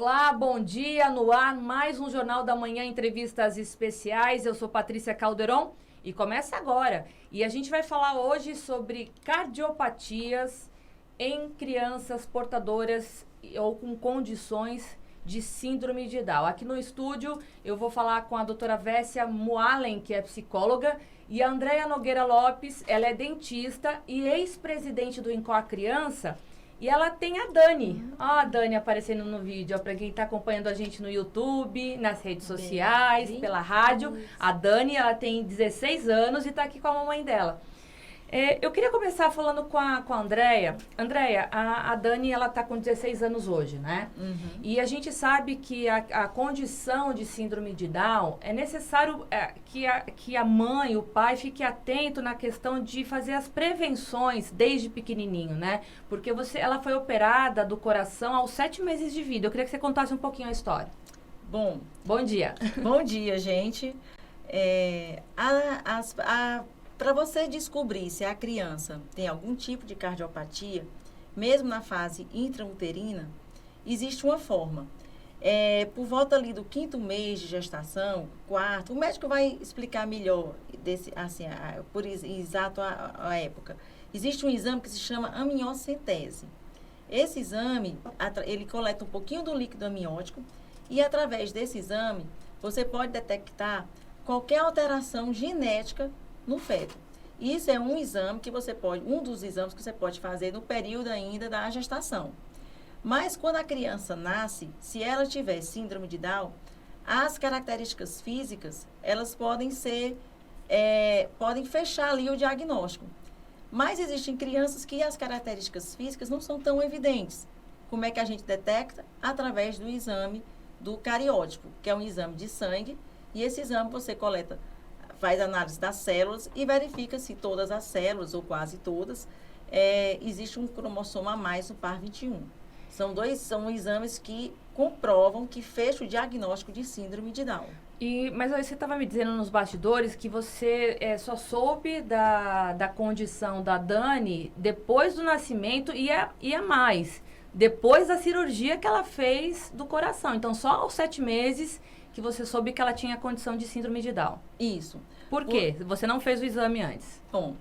Olá, bom dia, no ar, mais um Jornal da Manhã, entrevistas especiais. Eu sou Patrícia Calderon e começa agora. E a gente vai falar hoje sobre cardiopatias em crianças portadoras ou com condições de síndrome de Down. Aqui no estúdio eu vou falar com a doutora Vessia Moalen, que é psicóloga, e a Andréia Nogueira Lopes, ela é dentista e ex-presidente do INCOR Criança. E ela tem a Dani. Ó, a Dani aparecendo no vídeo. Ó, pra quem tá acompanhando a gente no YouTube, nas redes sociais, pela rádio. A Dani, ela tem 16 anos e tá aqui com a mamãe dela. Eu queria começar falando com a Andréia. Andréia, a Dani, ela tá com 16 anos hoje, né? Uhum. E a gente sabe que a condição de síndrome de Down é necessário que a mãe, o pai, fique atento na questão de fazer as prevenções desde pequenininho, né? Porque ela foi operada do coração aos 7 meses de vida. Eu queria que você contasse um pouquinho a história. Bom dia. Bom dia, gente. Para você descobrir se a criança tem algum tipo de cardiopatia, mesmo na fase intrauterina, existe uma forma. Por volta ali do 5º mês de gestação, 4º, o médico vai explicar melhor, por exato a época. Existe um exame que se chama amniocentese. Esse exame, ele coleta um pouquinho do líquido amniótico e, através desse exame, você pode detectar qualquer alteração genética no feto. Isso é um dos exames que você pode fazer no período ainda da gestação. Mas quando a criança nasce, se ela tiver síndrome de Down, as características físicas, elas podem fechar ali o diagnóstico. Mas existem crianças que as características físicas não são tão evidentes. Como é que a gente detecta? Através do exame do cariótipo, que é um exame de sangue, e esse exame você faz análise das células e verifica se todas as células, ou quase todas, existe um cromossomo a mais no par 21. São exames que comprovam, que fecham o diagnóstico de síndrome de Down. Mas aí você estava me dizendo nos bastidores que você só soube da condição da Dani depois do nascimento e é mais. Depois da cirurgia que ela fez do coração. Então, só aos 7 meses que você soube que ela tinha condição de síndrome de Down. Isso. Por quê? Você não fez o exame antes? Bom,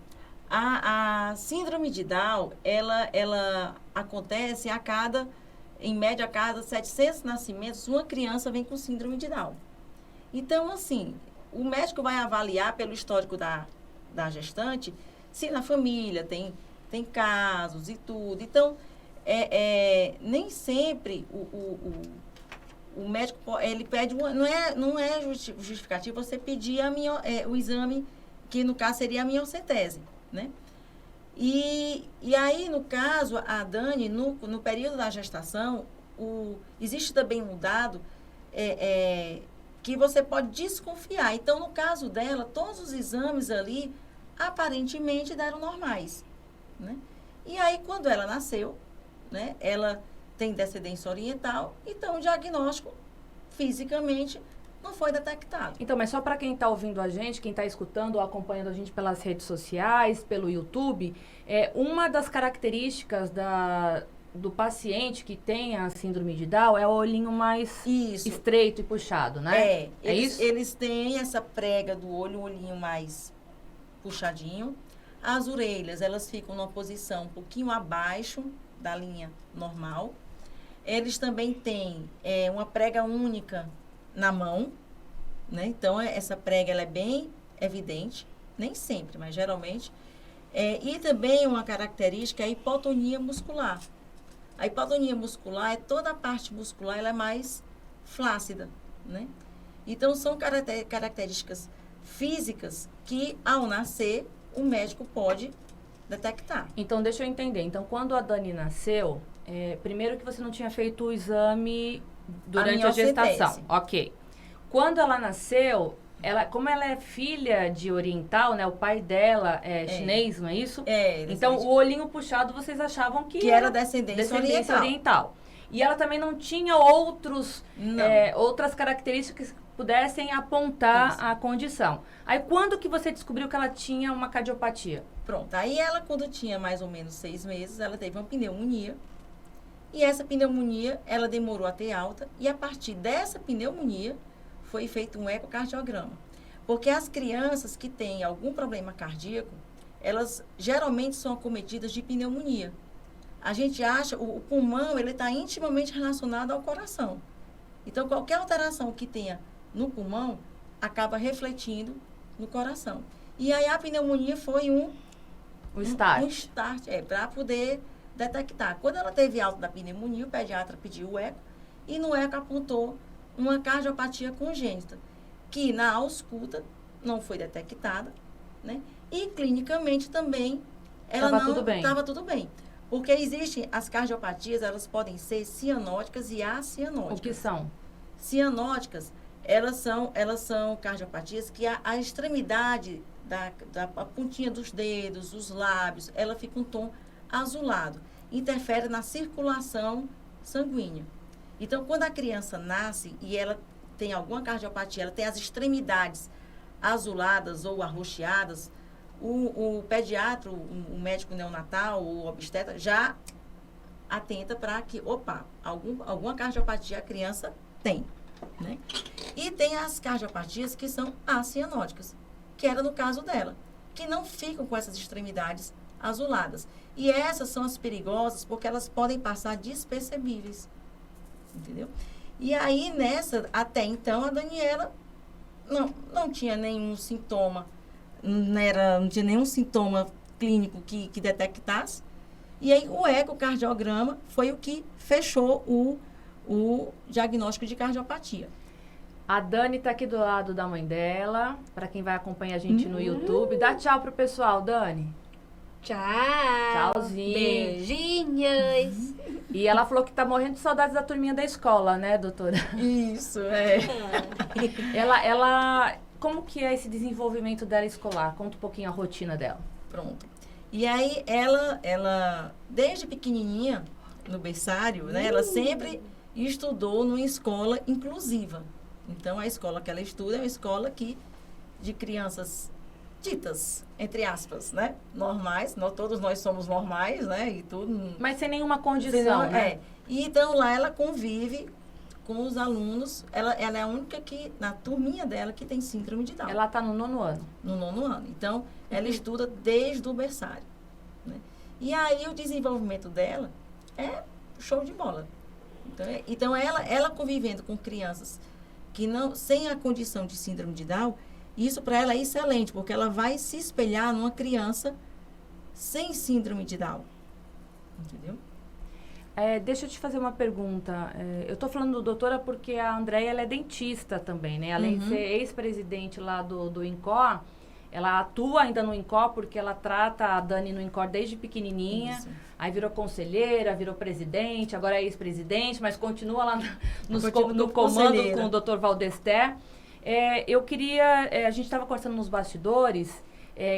a síndrome de Down, ela acontece em média, a cada 700 nascimentos, uma criança vem com síndrome de Down. Então, assim, o médico vai avaliar pelo histórico da gestante se na família tem casos e tudo. Então, nem sempre o médico, ele pede, não é justificativo você pedir o exame, que no caso seria a amniocentese, né? E aí, no caso, a Dani, no período da gestação, existe também um dado que você pode desconfiar. Então, no caso dela, todos os exames ali, aparentemente, deram normais, né? E aí, quando ela nasceu, né, ela tem descendência oriental, então o diagnóstico fisicamente não foi detectado. Então, mas só para quem está ouvindo a gente, quem está escutando ou acompanhando a gente pelas redes sociais, pelo YouTube, uma das características do paciente que tem a síndrome de Down é o olhinho mais estreito e puxado, né? Isso? Eles têm essa prega do olho, o olhinho mais puxadinho. As orelhas, elas ficam numa posição um pouquinho abaixo da linha normal. Eles também têm uma prega única na mão, né? Então, essa prega ela é bem evidente, nem sempre, mas geralmente. E também uma característica é a hipotonia muscular. A hipotonia muscular toda a parte muscular, ela é mais flácida, né? Então, são características físicas que, ao nascer, o médico pode detectar. Então, deixa eu entender. Então, quando a Dani nasceu, primeiro que você não tinha feito o exame durante a gestação. Ok. Quando ela nasceu, como ela é filha de oriental, né? O pai dela é chinês, não é isso? Então, o olhinho puxado, vocês achavam que era descendência oriental. E ela também não tinha outras características que pudessem apontar a condição. Aí, quando que você descobriu que ela tinha uma cardiopatia? Pronto. Aí, ela, quando tinha mais ou menos 6 meses, ela teve uma pneumonia. E essa pneumonia, ela demorou a ter alta, e a partir dessa pneumonia, foi feito um ecocardiograma. Porque as crianças que têm algum problema cardíaco, elas geralmente são acometidas de pneumonia. A gente acha, o pulmão, ele está intimamente relacionado ao coração. Então, qualquer alteração que tenha no pulmão, acaba refletindo no coração. E aí, a pneumonia foi um start, para poder detectar. Quando ela teve alta da pneumonia, o pediatra pediu o eco, e no eco apontou uma cardiopatia congênita, que na ausculta não foi detectada, né? E clinicamente também estava tudo bem. Porque existem as cardiopatias, elas podem ser cianóticas e acianóticas. O que são? Cianóticas, elas são cardiopatias que a extremidade da pontinha dos dedos, os lábios, ela fica um tom azulado. Interfere na circulação sanguínea. Então, quando a criança nasce e ela tem alguma cardiopatia, ela tem as extremidades azuladas ou arroxeadas, o pediatra, o médico neonatal, o obstetra, já atenta para que, alguma cardiopatia a criança tem, né? E tem as cardiopatias que são acianóticas, que era no caso dela, que não ficam com essas extremidades azuladas. E essas são as perigosas porque elas podem passar despercebíveis, entendeu? E aí, até então, a Daniela não tinha nenhum sintoma, não tinha nenhum sintoma clínico que detectasse. E aí, o ecocardiograma foi o que fechou o diagnóstico de cardiopatia. A Dani está aqui do lado da mãe dela, para quem vai acompanhar a gente no YouTube. Dá tchau pro pessoal, Dani. Tchau. Tchauzinho. Beijinhos. E ela falou que tá morrendo de saudades da turminha da escola, né, doutora? Isso, é. Ela, como que é esse desenvolvimento dela escolar? Conta um pouquinho a rotina dela. Pronto. E aí, ela desde pequenininha, no berçário, né, ela sempre estudou numa escola inclusiva. Então, a escola que ela estuda é uma escola de crianças ditas, entre aspas, né? Normais, todos nós somos normais, né? E tudo. Mas sem nenhuma condição, né? É. E então, lá ela convive com os alunos. Ela é a única na turminha dela, que tem síndrome de Down. Ela está no 9º ano. No 9º ano. Então, ela estuda desde o berçário, né? E aí, o desenvolvimento dela é show de bola. Então ela convivendo com crianças que sem a condição de síndrome de Down, isso para ela é excelente, porque ela vai se espelhar numa criança sem síndrome de Down. Entendeu? Deixa eu te fazer uma pergunta. Eu estou falando doutora porque a Andréia, ela é dentista também, né? Além de ser ex-presidente lá do INCOR, ela atua ainda no INCOR porque ela trata a Dani no INCOR desde pequenininha. Isso. Aí virou conselheira, virou presidente, agora é ex-presidente, mas continua lá no comando com o Dr. Valdester. Eu queria, a gente estava conversando nos bastidores,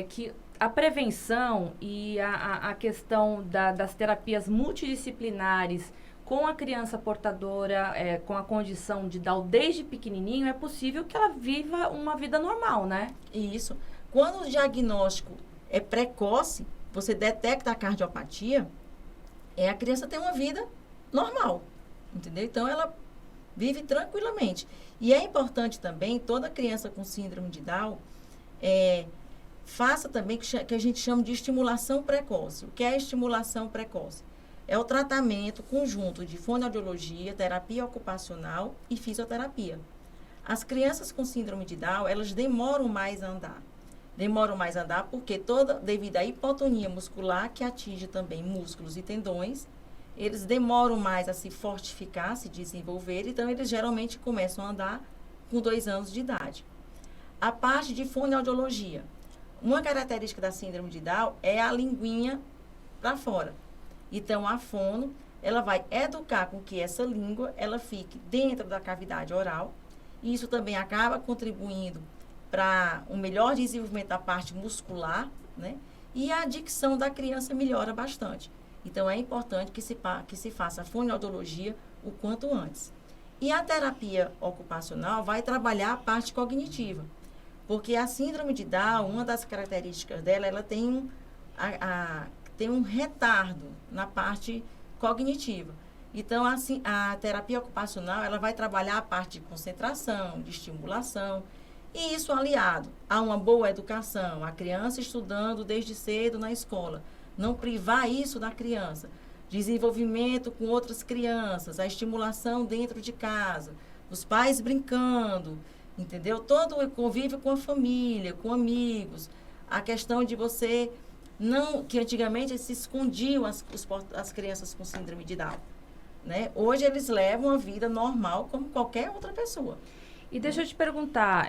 que a prevenção e a questão das terapias multidisciplinares com a criança portadora, com a condição de Down desde pequenininho, é possível que ela viva uma vida normal, né? Isso. Quando o diagnóstico é precoce, você detecta a cardiopatia, a criança tem uma vida normal, entendeu? Então, ela vive tranquilamente. E é importante também, toda criança com síndrome de Down, faça também que a gente chama de estimulação precoce. O que é estimulação precoce? É o tratamento conjunto de fonoaudiologia, terapia ocupacional e fisioterapia. As crianças com síndrome de Down, elas demoram mais a andar. Demoram mais a andar porque devido à hipotonia muscular, que atinge também músculos e tendões, eles demoram mais a se fortificar, se desenvolver, então eles geralmente começam a andar com 2 anos de idade. A parte de fonoaudiologia. Uma característica da síndrome de Down é a linguinha para fora. Então, a fono, ela vai educar com que essa língua, ela fique dentro da cavidade oral. E isso também acaba contribuindo para um melhor desenvolvimento da parte muscular, né? E a dicção da criança melhora bastante. Então, é importante que se faça a fonoaudiologia o quanto antes. E a terapia ocupacional vai trabalhar a parte cognitiva. Porque a síndrome de Down, uma das características dela, ela tem um retardo na parte cognitiva. Então, assim, a terapia ocupacional, ela vai trabalhar a parte de concentração, de estimulação, e isso aliado a uma boa educação, a criança estudando desde cedo na escola, não privar isso da criança, desenvolvimento com outras crianças, a estimulação dentro de casa, os pais brincando, entendeu? Todo o convívio com a família, com amigos, a questão de você não, que antigamente se escondiam as crianças com síndrome de Down, né? Hoje eles levam a vida normal como qualquer outra pessoa. E deixa eu te perguntar,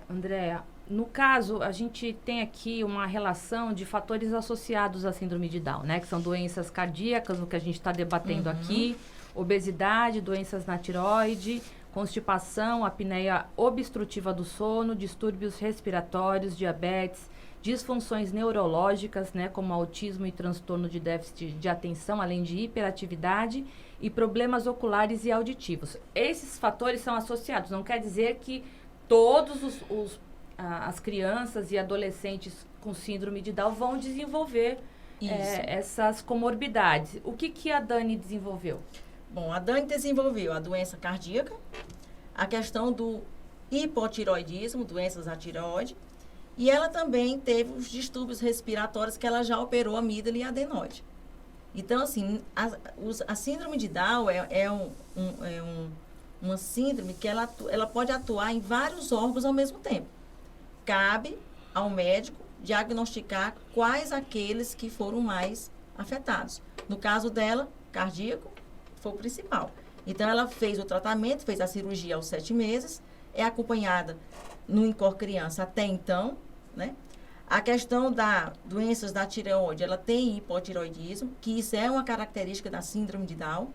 Andréa, no caso, a gente tem aqui uma relação de fatores associados à síndrome de Down, né? Que são doenças cardíacas, o que a gente está debatendo aqui, obesidade, doenças na tireoide, constipação, apneia obstrutiva do sono, distúrbios respiratórios, diabetes, disfunções neurológicas, né, como autismo e transtorno de déficit de atenção, além de hiperatividade e problemas oculares e auditivos. Esses fatores são associados, não quer dizer que todos as crianças e adolescentes com síndrome de Down vão desenvolver essas comorbidades. O que a Dani desenvolveu? Bom, a Dani desenvolveu a doença cardíaca, a questão do hipotiroidismo, doenças da tireoide, e ela também teve os distúrbios respiratórios que ela já operou amígdala e adenoide. Então, assim, a síndrome de Down uma síndrome que ela pode atuar em vários órgãos ao mesmo tempo. Cabe ao médico diagnosticar quais aqueles que foram mais afetados. No caso dela, cardíaco foi o principal. Então, ela fez o tratamento, fez a cirurgia aos 7 meses, é acompanhada no INCOR criança até então, né? A questão das doenças da tireoide, ela tem hipotiroidismo, que isso é uma característica da síndrome de Down.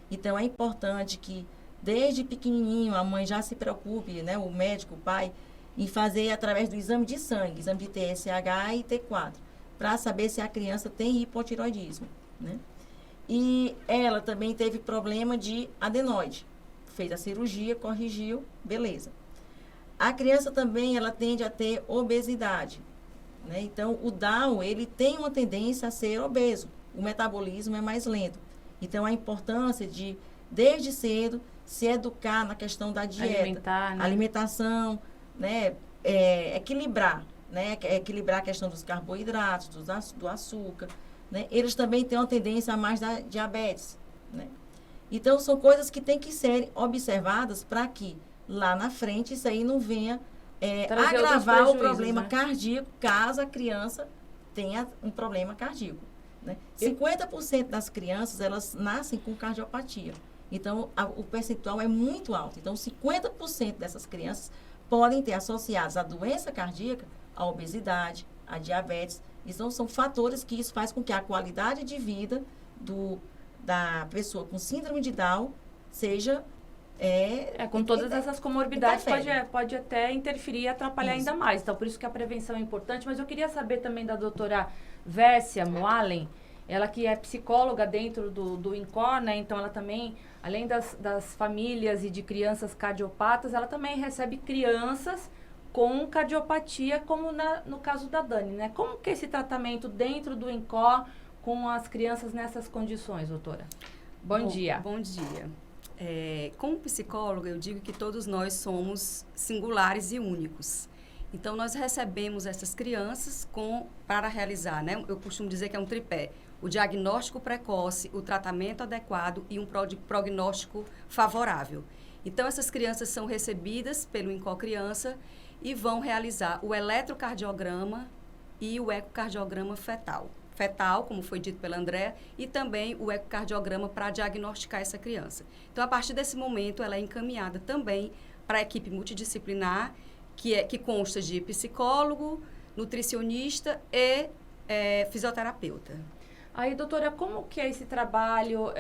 Então, é importante que, desde pequenininho, a mãe já se preocupe, né? O médico, o pai, em fazer através do exame de sangue, exame de TSH e T4, para saber se a criança tem hipotiroidismo, né? E ela também teve problema de adenoide. Fez a cirurgia, corrigiu, beleza. A criança também, ela tende a ter obesidade, né? Então, o Down, ele tem uma tendência a ser obeso. O metabolismo é mais lento. Então, a importância de, desde cedo, se educar na questão da dieta. Alimentar, né? Alimentação, né? Equilibrar, né? Equilibrar a questão dos carboidratos, do açúcar, né? Eles também têm uma tendência a mais da diabetes, né? Então, são coisas que têm que ser observadas para que lá na frente isso aí não venha agravar o problema, né, cardíaco, caso a criança tenha um problema cardíaco, né? 50% das crianças, elas nascem com cardiopatia. Então, o percentual é muito alto. Então, 50% dessas crianças podem ter associados a doença cardíaca, a obesidade, a diabetes. Então, são fatores que isso faz com que a qualidade de vida da pessoa com síndrome de Down seja... com todas essas comorbidades pode até interferir e atrapalhar ainda mais. Então, por isso que a prevenção é importante. Mas eu queria saber também da doutora Vérsia Moalen, ela que é psicóloga dentro do INCOR, né? Então, ela também, além das famílias e de crianças cardiopatas, ela também recebe crianças com cardiopatia, como no caso da Dani, né? Como que é esse tratamento dentro do INCOR com as crianças nessas condições, doutora? Bom dia. Bom dia. Como psicóloga, eu digo que todos nós somos singulares e únicos. Então, nós recebemos essas crianças para realizar, né? Eu costumo dizer que é um tripé. O diagnóstico precoce, o tratamento adequado e um prognóstico favorável. Então, essas crianças são recebidas pelo INCOR Criança e vão realizar o eletrocardiograma e o ecocardiograma fetal. Fetal, como foi dito pela Andréa, e também o ecocardiograma para diagnosticar essa criança. Então, a partir desse momento, ela é encaminhada também para a equipe multidisciplinar, que consta de psicólogo, nutricionista e fisioterapeuta. Aí, doutora, como que é esse trabalho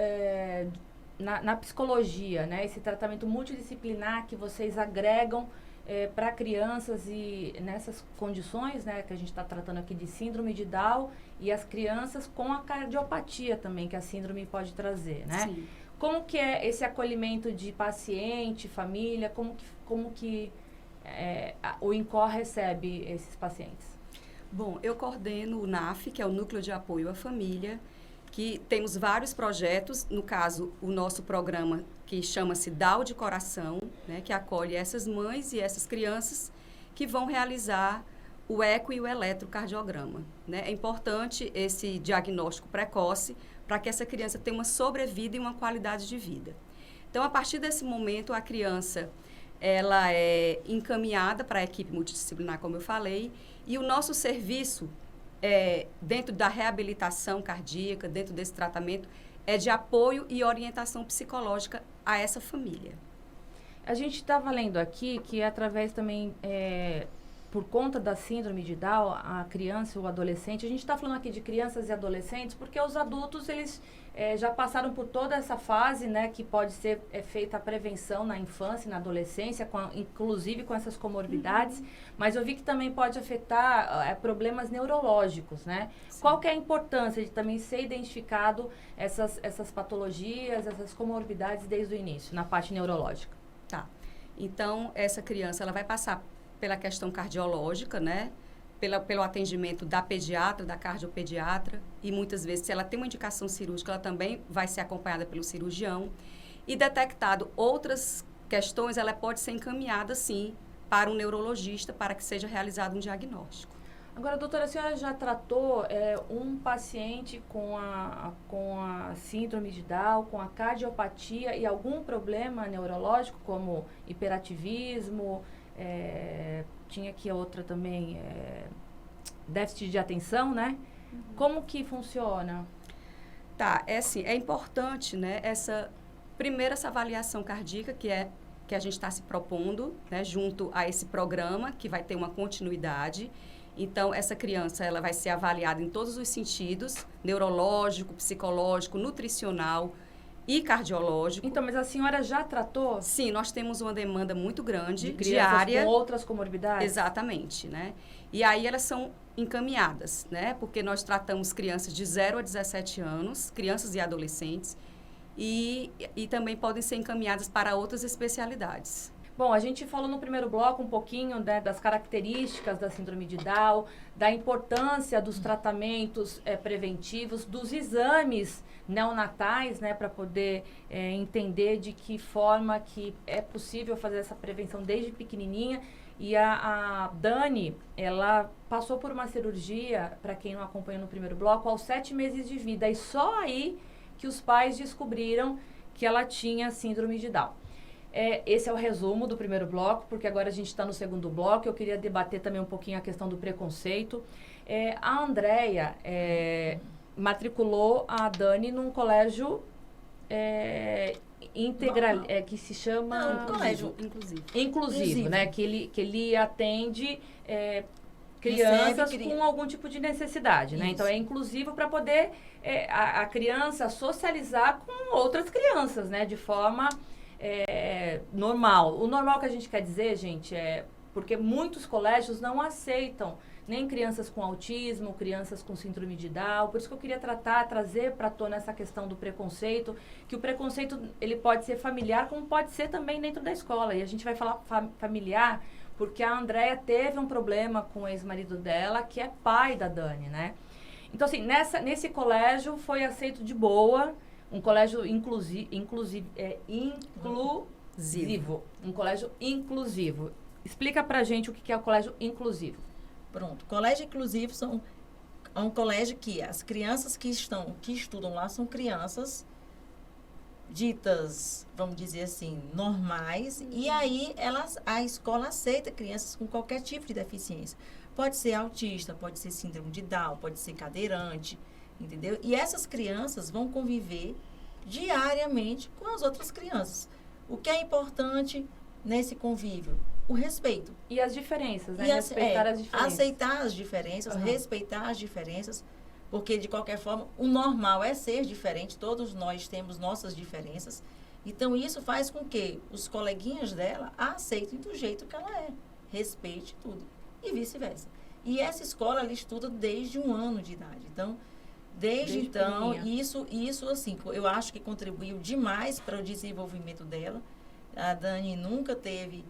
na psicologia, né? Esse tratamento multidisciplinar que vocês agregam para crianças e nessas condições, né, que a gente está tratando aqui de síndrome de Down e as crianças com a cardiopatia também que a síndrome pode trazer, né? Sim. Como que é esse acolhimento de paciente, família, como que o INCOR recebe esses pacientes? Bom, eu coordeno o NAF, que é o Núcleo de Apoio à Família, que temos vários projetos, no caso, o nosso programa que chama-se DAO de Coração, né, que acolhe essas mães e essas crianças que vão realizar o eco e o eletrocardiograma, né? É importante esse diagnóstico precoce para que essa criança tenha uma sobrevida e uma qualidade de vida. Então, a partir desse momento, a criança ela é encaminhada para a equipe multidisciplinar, como eu falei, e o nosso serviço, dentro da reabilitação cardíaca, dentro desse tratamento, é de apoio e orientação psicológica a essa família. A gente estava lendo aqui que através também, por conta da síndrome de Down, a criança ou o adolescente, a gente está falando aqui de crianças e adolescentes, porque os adultos, eles já passaram por toda essa fase, né, que pode ser feita a prevenção na infância e na adolescência, inclusive com essas comorbidades, mas eu vi que também pode afetar problemas neurológicos, né? Sim. Qual que é a importância de também ser identificado essas patologias, essas comorbidades desde o início, na parte neurológica? Tá. Então, essa criança, ela vai passar pela questão cardiológica, né? Pelo atendimento da pediatra, da cardiopediatra, e muitas vezes, se ela tem uma indicação cirúrgica, ela também vai ser acompanhada pelo cirurgião. E detectado outras questões, ela pode ser encaminhada, sim, para um neurologista, para que seja realizado um diagnóstico. Agora, doutora, a senhora já tratou um paciente com a síndrome de Down, com a cardiopatia e algum problema neurológico, como hiperativismo, tinha aqui outra também, déficit de atenção, né? Uhum. Como que funciona? Tá, assim, é importante, né, essa avaliação cardíaca que a gente está se propondo, né, junto a esse programa, que vai ter uma continuidade. Então, essa criança, ela vai ser avaliada em todos os sentidos, neurológico, psicológico, nutricional e cardiológico. Então, mas a senhora já tratou? Sim, nós temos uma demanda muito grande, de crianças diária. Com outras comorbidades? Exatamente, né? E aí elas são encaminhadas, né? Porque nós tratamos crianças de 0 a 17 anos, crianças e adolescentes, e também podem ser encaminhadas para outras especialidades. Bom, a gente falou no primeiro bloco um pouquinho, né, das características da síndrome de Down, da importância dos tratamentos preventivos, dos exames neonatais, né, para poder entender de que forma que é possível fazer essa prevenção desde pequenininha. E a Dani, ela passou por uma cirurgia, para quem não acompanhou no primeiro bloco, aos 7 meses de vida. E só aí que os pais descobriram que ela tinha síndrome de Down. Esse é o resumo do primeiro bloco, porque agora a gente está no segundo bloco. Eu queria debater também um pouquinho a questão do preconceito. A Andréia matriculou a Dani num colégio integral, que se chama... colégio inclusivo, né? Que ele atende crianças com algum tipo de necessidade, né? Então, é inclusivo para poder a criança socializar com outras crianças, né? De forma... normal. O normal que a gente quer dizer, gente, porque muitos colégios não aceitam nem crianças com autismo, crianças com síndrome de Down. Por isso que eu queria trazer para tona essa questão do preconceito, que o preconceito ele pode ser familiar, como pode ser também dentro da escola. E a gente vai falar familiar, porque a Andréia teve um problema com o ex-marido dela, que é pai da Dani, né? Então, assim, nesse colégio foi aceito de boa. Um colégio inclusivo. Um colégio inclusivo. Explica pra gente o que é o colégio inclusivo. Pronto. Colégio inclusivo é um colégio que as crianças que estudam lá são crianças ditas, vamos dizer assim, normais. E aí a escola aceita crianças com qualquer tipo de deficiência. Pode ser autista, pode ser síndrome de Down, pode ser cadeirante, entendeu? E essas crianças vão conviver diariamente com as outras crianças. O que é importante nesse convívio? O respeito. E as diferenças, né? Respeitar as diferenças. Aceitar as diferenças, respeitar as diferenças, porque, de qualquer forma, o normal é ser diferente, todos nós temos nossas diferenças. Então, isso faz com que os coleguinhas dela a aceitem do jeito que ela é, respeite tudo, e vice-versa. E essa escola, ela estuda desde 1 ano de idade. Então, desde então, isso assim, eu acho que contribuiu demais para o desenvolvimento dela. A Dani nunca teve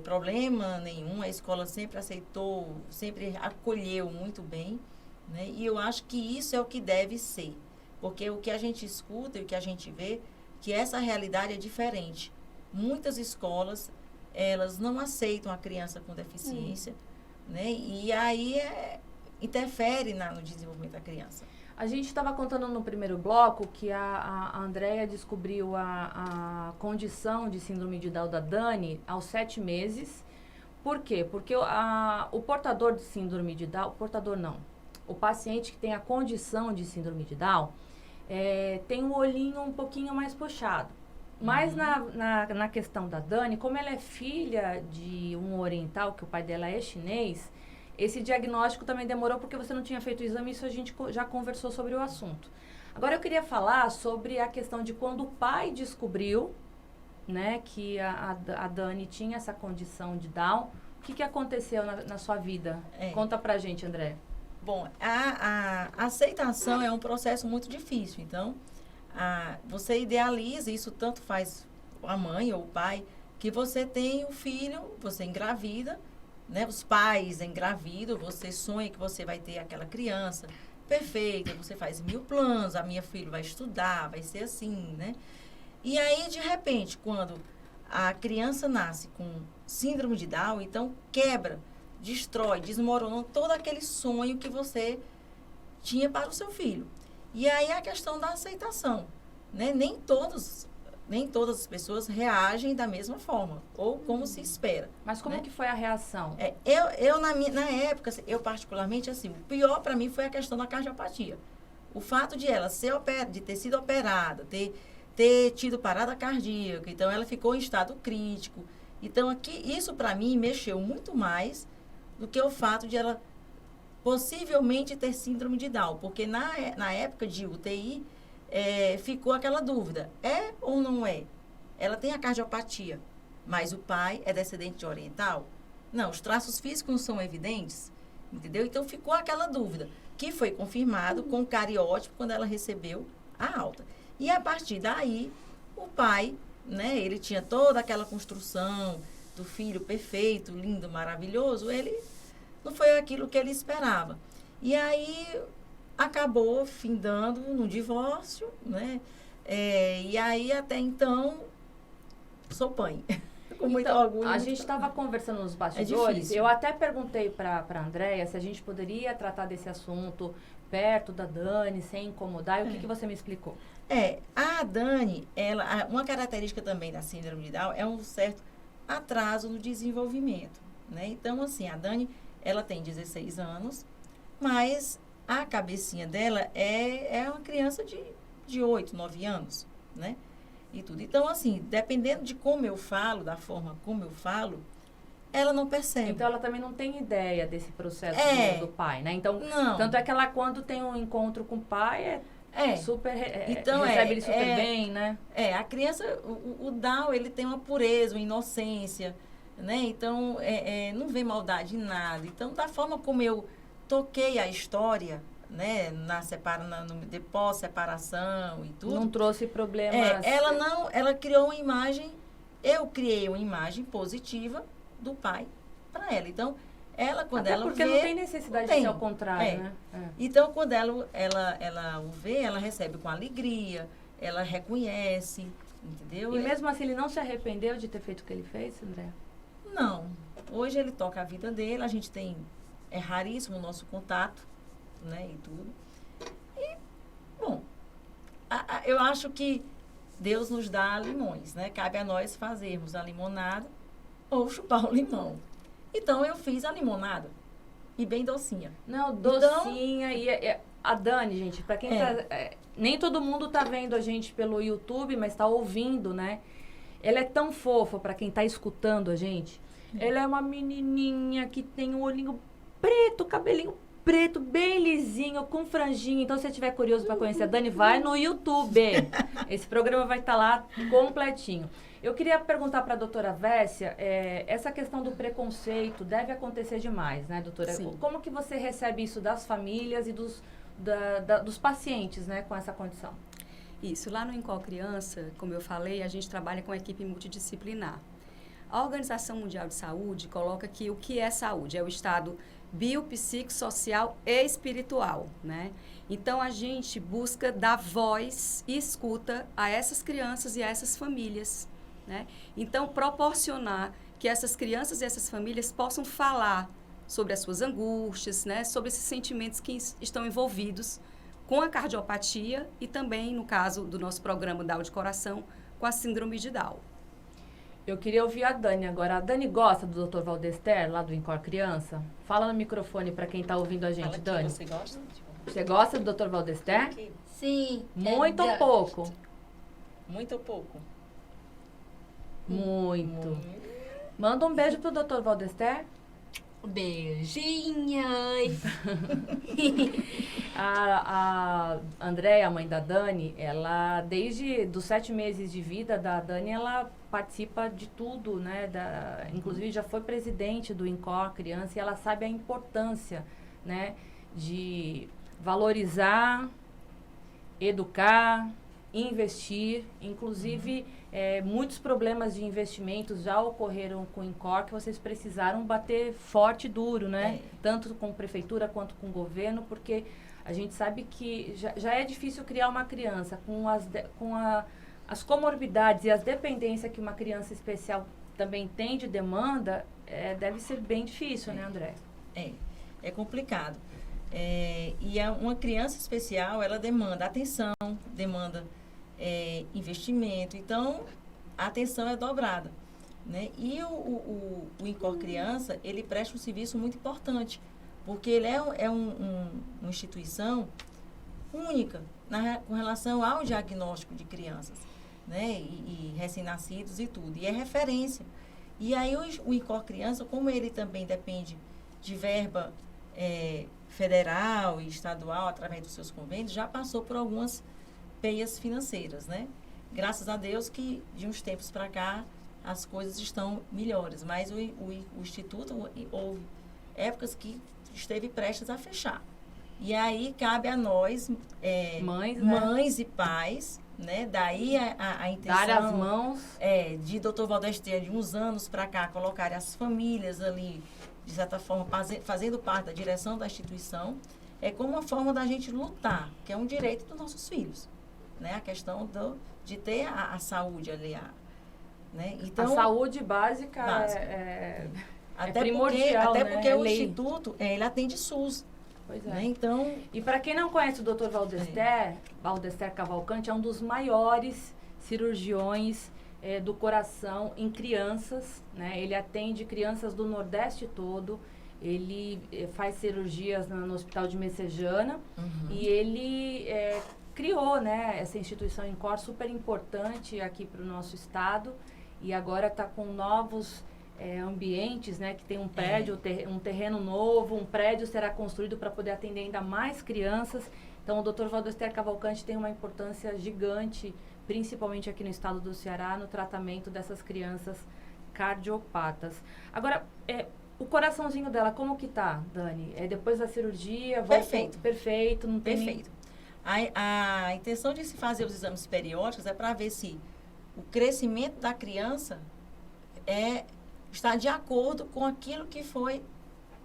problema nenhum, a escola sempre aceitou, sempre acolheu muito bem, né? E eu acho que isso é o que deve ser, Porque o que a gente escuta e o que a gente vê, que essa realidade é diferente. Muitas escolas, elas não aceitam a criança com deficiência, né? E aí interfere no desenvolvimento da criança. A gente estava contando no primeiro bloco que a Andrea descobriu a condição de síndrome de Down da Dani aos 7 meses. Por quê? Porque o portador de síndrome de Down, o paciente que tem a condição de síndrome de Down, tem o olhinho um pouquinho mais puxado. Mas na questão da Dani, como ela é filha de um oriental, que o pai dela é chinês, esse diagnóstico também demorou porque você não tinha feito o exame, isso a gente já conversou sobre o assunto. Agora eu queria falar sobre a questão de quando o pai descobriu, né, que a Dani tinha essa condição de Down. O que aconteceu na sua vida? Conta pra gente, André. Bom, a aceitação é um processo muito difícil. Então, você idealiza, isso tanto faz a mãe ou o pai, que você tem um filho, você engravida, né? Os pais engravidam, você sonha que você vai ter aquela criança perfeita, você faz 1000 planos, a minha filha vai estudar, vai ser assim, né? E aí, de repente, quando a criança nasce com síndrome de Down, então quebra, destrói, desmorona todo aquele sonho que você tinha para o seu filho. E aí a questão da aceitação, né? Nem todas as pessoas reagem da mesma forma, ou como se espera. Mas como, né, que foi a reação? Na época, eu particularmente, assim, o pior para mim foi a questão da cardiopatia. O fato de ela de ter sido operada, ter tido parada cardíaca, então ela ficou em estado crítico. Então, isso para mim mexeu muito mais do que o fato de ela possivelmente ter síndrome de Down. Porque na época de UTI, ficou aquela dúvida, é ou não é? Ela tem a cardiopatia, mas o pai é descendente de oriental? Não, os traços físicos não são evidentes, entendeu? Então, ficou aquela dúvida, que foi confirmado com cariótipo quando ela recebeu a alta. E, a partir daí, o pai, né, ele tinha toda aquela construção do filho perfeito, lindo, maravilhoso, ele não foi aquilo que ele esperava. E aí acabou findando no divórcio, né? E aí, até então, sou pai. Com muito orgulho. A gente estava conversando nos bastidores, eu até perguntei para a Andrea se a gente poderia tratar desse assunto perto da Dani, sem incomodar, e o que você me explicou? A Dani, uma característica também da síndrome de Down é um certo atraso no desenvolvimento, né? Então, assim, a Dani, ela tem 16 anos, mas a cabecinha dela é uma criança de 8, 9 anos, né? E tudo. Então, assim, dependendo de como eu falo, da forma como eu falo, ela não percebe. Então, ela também não tem ideia desse processo do pai, né? Então, não. Tanto é que ela, quando tem um encontro com o pai, super, então, recebe ele super bem, né? A criança, o Down, ele tem uma pureza, uma inocência, né? Então, não vê maldade em nada. Então, da forma como eu toquei a história, né, de pós-separação e tudo. Não trouxe problemas. Ela criou uma imagem, eu criei uma imagem positiva do pai para ela. Então, quando ela porque não tem necessidade de ser ao contrário, né? Então, quando ela o vê, ela recebe com alegria, ela reconhece, entendeu? E mesmo assim, ele não se arrependeu de ter feito o que ele fez, André? Não. Hoje ele toca a vida dele, a gente é raríssimo o nosso contato, né, e tudo. E, bom, eu acho que Deus nos dá limões, né? Cabe a nós fazermos a limonada ou chupar o limão. Então, eu fiz a limonada. E bem docinha. Não, docinha. E a Dani, gente, pra quem tá... nem todo mundo tá vendo a gente pelo YouTube, mas tá ouvindo, né? Ela é tão fofa pra quem tá escutando a gente. Ela é uma menininha que tem um olhinho preto, cabelinho preto, bem lisinho, com franjinha. Então, se você estiver curioso para conhecer a Dani, vai no YouTube. Esse programa vai estar lá completinho. Eu queria perguntar para a doutora Vessia, essa questão do preconceito deve acontecer demais, né, doutora? Sim. Como que você recebe isso das famílias e dos pacientes, né, com essa condição? Isso, lá no Incol Criança, como eu falei, a gente trabalha com a equipe multidisciplinar. A Organização Mundial de Saúde coloca que o que é saúde? É o estado biopsicossocial e espiritual, né? Então, a gente busca dar voz e escuta a essas crianças e a essas famílias, né? Então, proporcionar que essas crianças e essas famílias possam falar sobre as suas angústias, né? Sobre esses sentimentos que estão envolvidos com a cardiopatia e também, no caso do nosso programa DAO de Coração, com a síndrome de Down. Eu queria ouvir a Dani agora. A Dani gosta do Dr. Valdester, lá do Incor Criança? Fala no microfone para quem está ouvindo a gente, Fala Dani. você gosta? Você gosta do Dr. Valdester? Sim. Muito ou pouco? Muito ou pouco? Muito. Manda um beijo pro Dr. Valdester. Beijinhos. A Andréia, a mãe da Dani, ela, desde dos 7 meses de vida da Dani, ela participa de tudo, né? Inclusive, já foi presidente do Incor Criança e ela sabe a importância, né? De valorizar, educar, investir. Inclusive, muitos problemas de investimentos já ocorreram com o Incor que vocês precisaram bater forte e duro, né? Tanto com prefeitura quanto com governo, porque a gente sabe que já é difícil criar uma criança com as comorbidades e as dependências que uma criança especial também tem de demanda, deve ser bem difícil, né, André? É complicado. E uma criança especial, ela demanda atenção, demanda investimento. Então, a atenção é dobrada, né? E o Incor Criança, ele presta um serviço muito importante, porque ele é uma instituição única com relação ao diagnóstico de crianças, né? E recém-nascidos e tudo. E é referência. E aí o Incor Criança, como ele também depende de verba federal e estadual, através dos seus convênios, já passou por algumas peias financeiras, né? Graças a Deus que de uns tempos para cá as coisas estão melhores, mas o Instituto houve épocas que esteve prestes a fechar. E aí cabe a nós, mães e pais, né? Daí a intenção... Dar as mãos. De Dr. Valdester, de uns anos para cá, colocar as famílias ali, de certa forma, fazendo parte da direção da instituição, como uma forma da gente lutar, que é um direito dos nossos filhos, né? A questão de ter a saúde ali, né? Então, a saúde básica. Até primordial, até né? porque o Instituto, ele atende SUS. Pois é. Né? Então, e para quem não conhece o Dr. Valdester Cavalcante é um dos maiores cirurgiões do coração em crianças, né? Ele atende crianças do Nordeste todo. Ele faz cirurgias no Hospital de Messejana. E ele criou, né, essa instituição Incor super importante aqui para o nosso estado. E agora está com novos ambientes, né, que tem um prédio, um terreno novo, um prédio será construído para poder atender ainda mais crianças. Então, o Dr. Valdester Cavalcante tem uma importância gigante, principalmente aqui no estado do Ceará, no tratamento dessas crianças cardiopatas. Agora, o coraçãozinho dela, como que tá, Dani? Depois da cirurgia? Perfeito. Não tem perfeito. A intenção de se fazer os exames periódicos é para ver se o crescimento da criança está de acordo com aquilo que foi,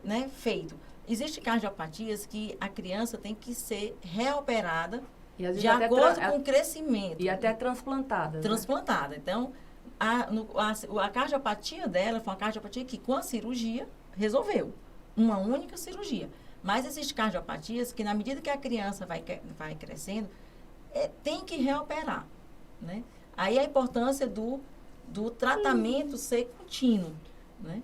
né, feito. Existem cardiopatias que a criança tem que ser reoperada de acordo com o crescimento. E até transplantada. Transplantada. Né? Então, a cardiopatia dela foi uma cardiopatia que, com a cirurgia, resolveu. Uma única cirurgia. Mas existem cardiopatias que, na medida que a criança vai crescendo, tem que reoperar. Né? Aí a importância do tratamento ser contínuo. Né?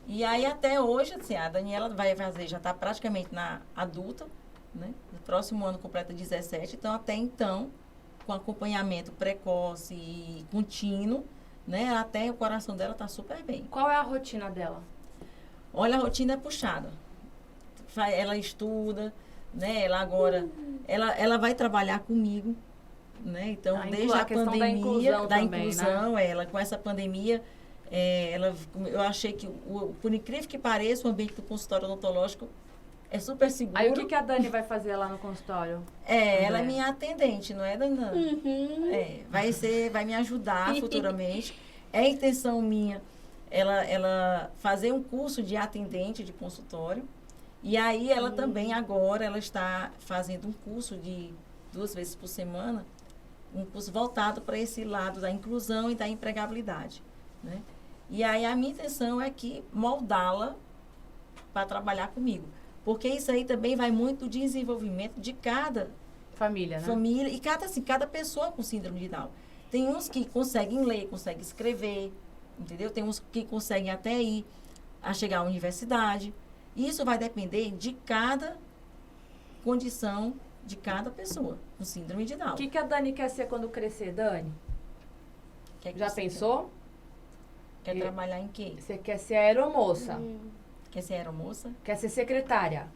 E aí, até hoje, assim, a Daniela vai fazer, já está praticamente na adulta, né? No próximo ano completa 17, então, até então, com acompanhamento precoce e contínuo, né? Até o coração dela está super bem. Qual é a rotina dela? Olha, a rotina é puxada. Ela estuda, né? Ela agora, ela vai trabalhar comigo, né? Então, desde a pandemia, da inclusão, né? Ela com essa pandemia, eu achei que, por incrível que pareça, o ambiente do consultório odontológico é super seguro. Aí, o que a Dani vai fazer lá no consultório? Ela é minha atendente, não é, Dani? Vai me ajudar futuramente. É intenção minha ela fazer um curso de atendente de consultório. E aí ela também agora ela está fazendo um curso de 2 vezes por semana, um curso voltado para esse lado da inclusão e da empregabilidade, né? E aí a minha intenção é que moldá-la para trabalhar comigo. Porque isso aí também vai muito do desenvolvimento de cada Família, né? família e cada pessoa com síndrome de Down. Tem uns que conseguem ler, conseguem escrever, entendeu? Tem uns que conseguem até ir a chegar à universidade. Isso vai depender de cada condição de cada pessoa com síndrome de Down. O que a Dani quer ser quando crescer, Dani? Que Já você pensou? Quer trabalhar em quê? Você quer ser aeromoça? Quer ser aeromoça? Quer ser secretária?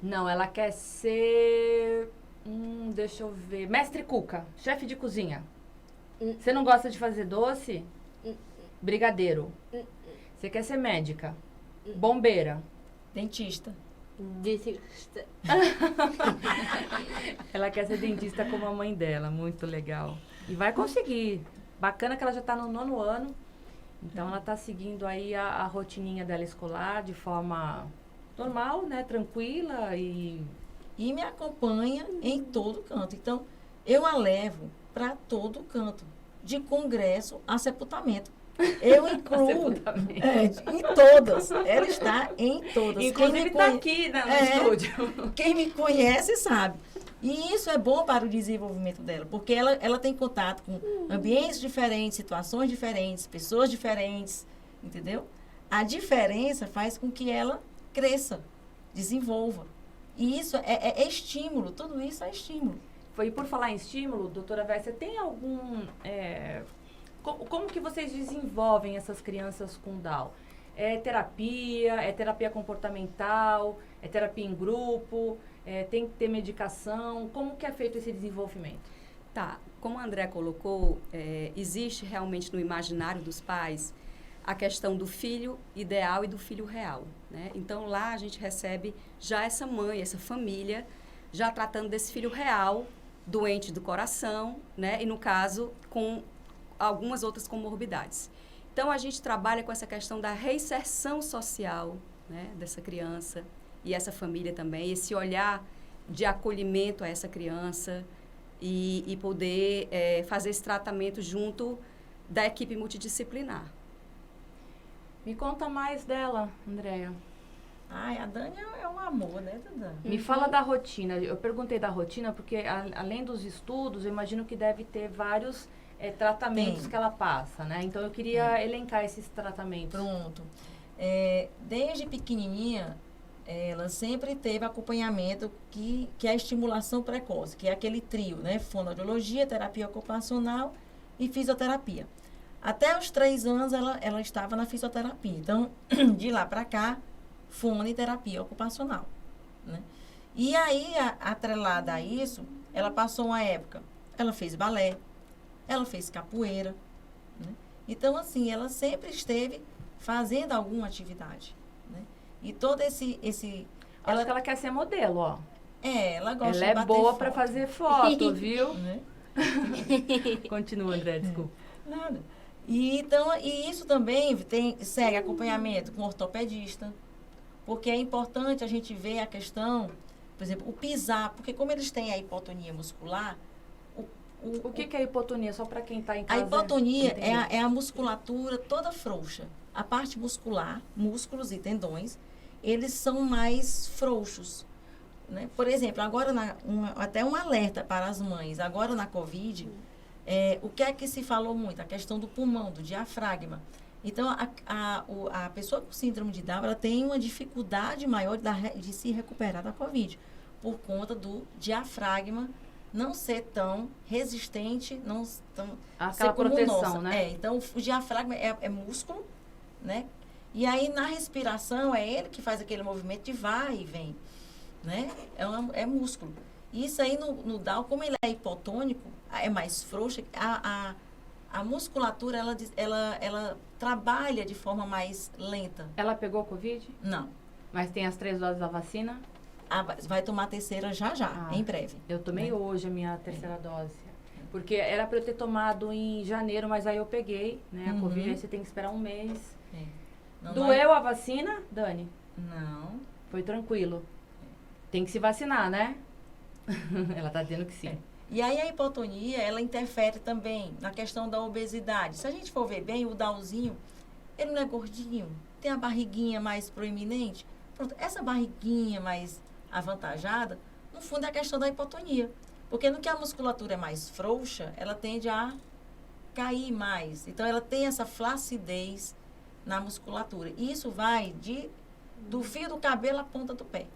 Não, ela quer ser... deixa eu ver. Mestre Cuca, chefe de cozinha. Você não gosta de fazer doce? Brigadeiro. Você quer ser médica? Bombeira. Dentista. Dentista. Ela quer ser dentista como a mãe dela. Muito legal. E vai conseguir. Bacana que ela já está no 9º ano. Então, ela está seguindo aí a rotininha dela escolar de forma normal, né? Tranquila e... E me acompanha em todo canto. Então, eu a levo para todo canto. De congresso a sepultamento. Eu incluo em todas. Ela está em todas. Inclusive está aqui no estúdio. Quem me conhece sabe. E isso é bom para o desenvolvimento dela, porque ela tem contato com ambientes diferentes, situações diferentes, pessoas diferentes, entendeu? A diferença faz com que ela cresça, desenvolva. E isso é estímulo, tudo isso é estímulo. E por falar em estímulo, doutora Vércia, tem algum... Como que vocês desenvolvem essas crianças com Down? É terapia comportamental, é terapia em grupo, tem que ter medicação? Como que é feito esse desenvolvimento? Tá, como a André colocou, existe realmente no imaginário dos pais a questão do filho ideal e do filho real, né? Então, lá a gente recebe já essa mãe, essa família, já tratando desse filho real, doente do coração, né? E, no caso, com algumas outras comorbidades. Então, a gente trabalha com essa questão da reinserção social, né, dessa criança e essa família também, esse olhar de acolhimento a essa criança e poder fazer esse tratamento junto da equipe multidisciplinar. Me conta mais dela, Andréia. Ai, a Dani é um amor, né, Duda? Me fala da rotina. Eu perguntei da rotina porque, além dos estudos, eu imagino que deve ter vários tratamentos que ela passa, né? Então, eu queria elencar esses tratamentos. Pronto. Desde pequenininha, ela sempre teve acompanhamento que é a estimulação precoce, que é aquele trio, né? Fonoaudiologia, terapia ocupacional e fisioterapia. Até os 3 anos, ela estava na fisioterapia. Então, de lá para cá, fono e terapia ocupacional, né? E aí, atrelada a isso, ela passou uma época, ela fez balé, ela fez capoeira, né? Então, assim, ela sempre esteve fazendo alguma atividade, né? E todo esse Acho que ela quer ser modelo, ó. ela gosta Ela de bater boa foto, para fazer foto, viu? né? Continua, André, desculpa. Nada. E isso também segue acompanhamento com ortopedista, porque é importante a gente ver a questão, por exemplo, o pisar, porque como eles têm a hipotonia muscular, O que é hipotonia? Só para quem está em casa. a hipotonia é a musculatura toda frouxa. A parte muscular, músculos e tendões, eles são mais frouxos, né? Por exemplo, agora, até um alerta para as mães, agora na Covid, o que é que se falou muito? A questão do pulmão, do diafragma. Então, a pessoa com síndrome de Down, ela tem uma dificuldade maior de se recuperar da Covid, por conta do diafragma não ser tão resistente, não tão aquela proteção, né? Então, o diafragma é músculo, né? E aí, na respiração, é ele que faz aquele movimento de vai e vem, né? É músculo. Isso aí, no Down, como ele é hipotônico, é mais frouxo, a musculatura, ela trabalha de forma mais lenta. Ela pegou Covid? Não. Mas tem as 3 doses da vacina? Vai tomar a terceira já, em breve. Eu tomei hoje a minha terceira dose. Porque era para eu ter tomado em janeiro, mas aí eu peguei, né? A Uhum. Covid, aí você tem que esperar um mês. Não, Doeu a vacina, Dani? Não. Foi tranquilo. Tem que se vacinar, né? Ela tá dizendo que sim. E aí a hipotonia, ela interfere também na questão da obesidade. Se a gente for ver bem, o Dalzinho, ele não é gordinho, tem a barriguinha mais proeminente. Pronto, essa barriguinha mais avantajada, no fundo é a questão da hipotonia. Porque no que a musculatura é mais frouxa, ela tende a cair mais. Então, ela tem essa flacidez na musculatura. E isso vai do fio do cabelo à ponta do pé.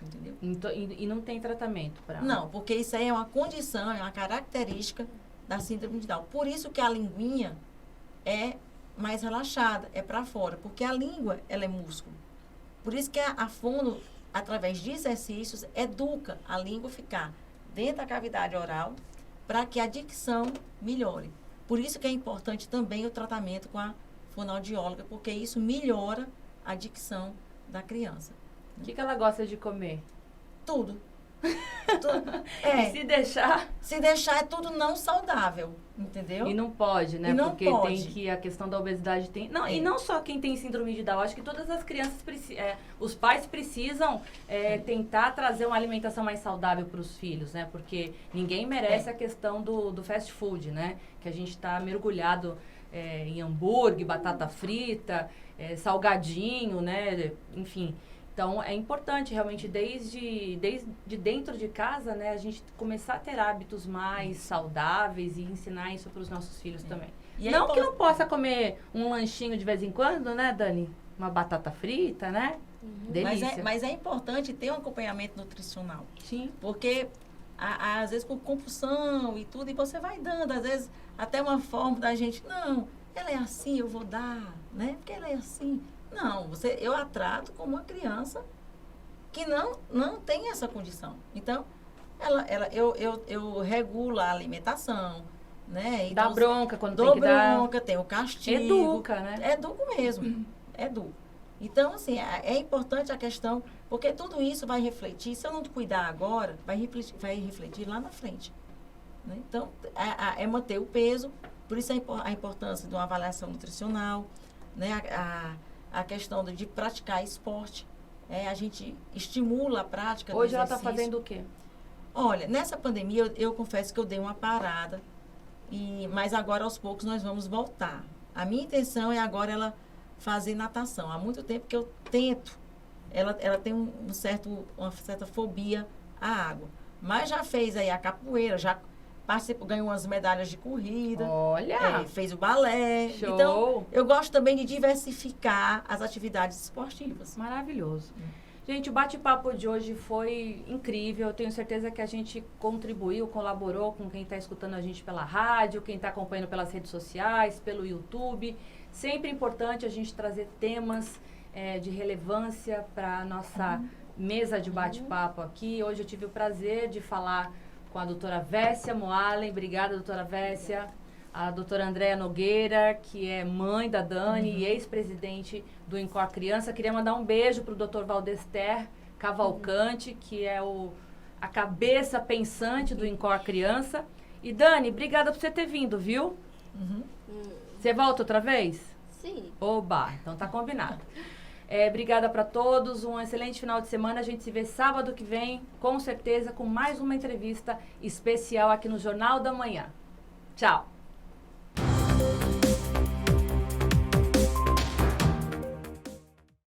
Entendeu? Então, e não tem tratamento para... Não, porque isso aí é uma condição, é uma característica da síndrome de Down. Por isso que a linguinha é mais relaxada, é para fora. Porque a língua, ela é músculo. Por isso que a fono, através de exercícios, educa a língua a ficar dentro da cavidade oral para que a dicção melhore. Por isso que é importante também o tratamento com a fonoaudióloga, porque isso melhora a dicção da criança. O que ela gosta de comer? Tudo. E se deixar é tudo não saudável, entendeu? E não pode, né? E não porque pode. tem que a questão da obesidade tem. Não, e não só quem tem síndrome de Down, acho que todas as crianças os pais precisam tentar trazer uma alimentação mais saudável para os filhos, né? Porque ninguém merece a questão do fast food, né? Que a gente está mergulhado em hambúrguer, batata frita, salgadinho, né? Enfim. Então, é importante realmente, desde dentro de casa, né, a gente começar a ter hábitos mais saudáveis e ensinar isso para os nossos filhos também. E não que não possa comer um lanchinho de vez em quando, né, Dani? Uma batata frita, né? Delícia. Mas é importante ter um acompanhamento nutricional. Sim. Porque, às vezes, por compulsão e tudo, e você vai dando, às vezes, até uma forma da gente, não, ela é assim, eu vou dar, né? Porque ela é assim. Não, eu a trato como uma criança que não tem essa condição. Então, eu regulo a alimentação, né? Então, dá bronca quando tem que dar. Dou bronca, tem o castigo. Educa, né? Educo mesmo, educo. Então, assim, é importante a questão, porque tudo isso vai refletir, se eu não cuidar agora, vai refletir lá na frente. Né? Então, é manter o peso, por isso a importância de uma avaliação nutricional, né? A questão de praticar esporte. A gente estimula a prática do Hoje ela exercício. está fazendo o quê? Olha, nessa pandemia eu confesso que eu dei uma parada, mas agora aos poucos nós vamos voltar. A minha intenção é agora ela fazer natação. Há muito tempo que eu tento. Ela tem uma certa fobia à água. Mas já fez aí a capoeira, já participou, ganhou umas medalhas de corrida. Olha! Fez o balé. Show. Então, eu gosto também de diversificar as atividades esportivas. Maravilhoso. Gente, o bate-papo de hoje foi incrível. Eu tenho certeza que a gente contribuiu, colaborou com quem está escutando a gente pela rádio, quem está acompanhando pelas redes sociais, pelo YouTube. Sempre importante a gente trazer temas de relevância para a nossa mesa de bate-papo aqui. Hoje eu tive o prazer de falar com a doutora Vessia Moalen. Obrigada, doutora Vessia. A doutora Andréa Nogueira, que é mãe da Dani e ex-presidente do Incor Criança. Queria mandar um beijo para o doutor Valdester Cavalcante, que é a cabeça pensante do Incor Criança. E Dani, obrigada por você ter vindo, viu? Você volta outra vez? Sim. Oba, então tá combinado. Obrigada para todos, um excelente final de semana. A gente se vê sábado que vem, com certeza, com mais uma entrevista especial aqui no Jornal da Manhã. Tchau!